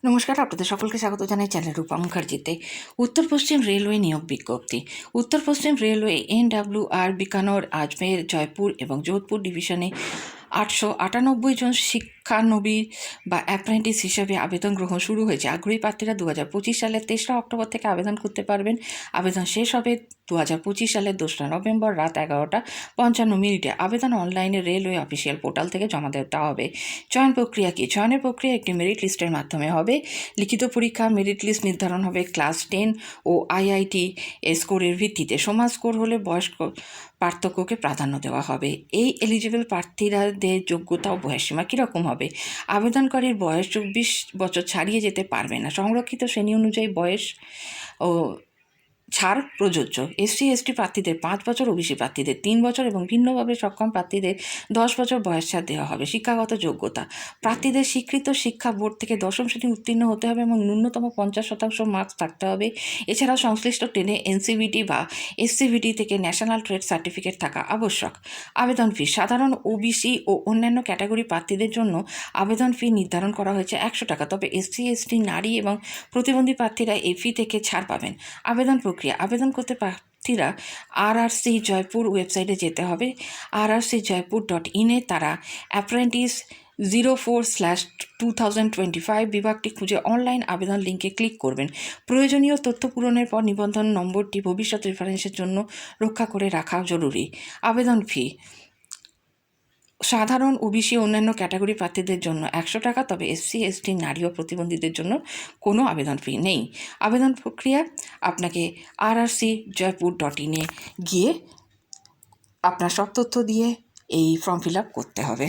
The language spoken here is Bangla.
নমস্কার, আপনাদের সকলকে স্বাগত জানাই চ্যানেল রূপা মুখার্জিতে। উত্তর পশ্চিম রেলওয়ে নিয়োগ বিজ্ঞপ্তি। উত্তর পশ্চিম রেলওয়ে NWR বিকানোর, আজমের, জয়পুর এবং যোধপুর ডিভিশনে 898 জন শিক্ষানবিশ বা অ্যাপ্রেন্টিস হিসাবে আবেদন গ্রহণ শুরু হয়েছে। আগ্রহী প্রার্থীরা 2025 সালের 3রা অক্টোবর থেকে আবেদন করতে পারবেন। আবেদন শেষ হবে 2025 সালের 2রা নভেম্বর রাত 11:55। আবেদন অনলাইনে রেলওয়ে অফিসিয়াল পোর্টাল থেকে জমা দিতে হবে। চয়ন প্রক্রিয়া কি? চয়নের প্রক্রিয়া একটি মেরিট লিস্টের মাধ্যমে হবে। লিখিত পরীক্ষা, মেরিট লিস্ট নির্ধারণ হবে ক্লাস 10 ও IIT স্কোরের ভিত্তিতে। সমান স্কোর হলে বয়স পার্থক্যকে প্রাধান্য দেওয়া হবে। এই এলিজিবল প্রার্থীরাদের যোগ্যতা ও বয়সসীমা কীরকম হবে? আবেদনকারীর বয়স 24 বছর ছাড়িয়ে যেতে পারবে না। সংরক্ষিত শ্রেণী অনুযায়ী বয়স ও ছাড় প্রযোজ্য। SC/ST প্রার্থীদের 5 বছর, OBC প্রার্থীদের 3 বছর এবং ভিন্নভাবে সক্ষম প্রার্থীদের 10 বছর বয়স ছাড় দেওয়া হবে। শিক্ষাগত যোগ্যতা: প্রার্থীদের স্বীকৃত শিক্ষা বোর্ড থেকে 10ম শ্রেণী উত্তীর্ণ হতে হবে এবং ন্যূনতম 50% মার্কস থাকতে হবে। এছাড়াও সংশ্লিষ্ট ট্রেনে NCVT বা SCVT থেকে ন্যাশনাল ট্রেড সার্টিফিকেট থাকা আবশ্যক। আবেদন ফি: সাধারণ, OBC ও অন্যান্য ক্যাটাগরি প্রার্থীদের জন্য আবেদন ফি নির্ধারণ করা হয়েছে 100 টাকা। তবে SC/ST, নারী এবং প্রতিবন্ধী প্রার্থীরা এই ফি থেকে ছাড় পাবেন। আবেদন প্রক্রিয়া: আবেদন করতে প্রার্থীরা RRC জয়পুর ওয়েবসাইটে যেতে হবে। rrcjaipur.in তারা অ্যাপ্রেন্টিস 04/2025 বিভাগটি খুঁজে অনলাইন আবেদন লিঙ্কে ক্লিক করবেন। প্রয়োজনীয় তথ্য পূরণের পর নিবন্ধন নম্বরটি ভবিষ্যৎ রেফারেন্সের জন্য রক্ষা করে রাখা জরুরি। আবেদন ফি: সাধারণ, OBC অন্যান্য ক্যাটাগরি প্রার্থীদের জন্য 100 টাকা। তবে SC/ST, নারী ও প্রতিবন্ধীদের জন্য কোনো আবেদন ফি নেই। আবেদন প্রক্রিয়া: আপনাকে rrcjaipur.in গিয়ে আপনার সব তথ্য দিয়ে এই ফর্ম ফিল আপ করতে হবে।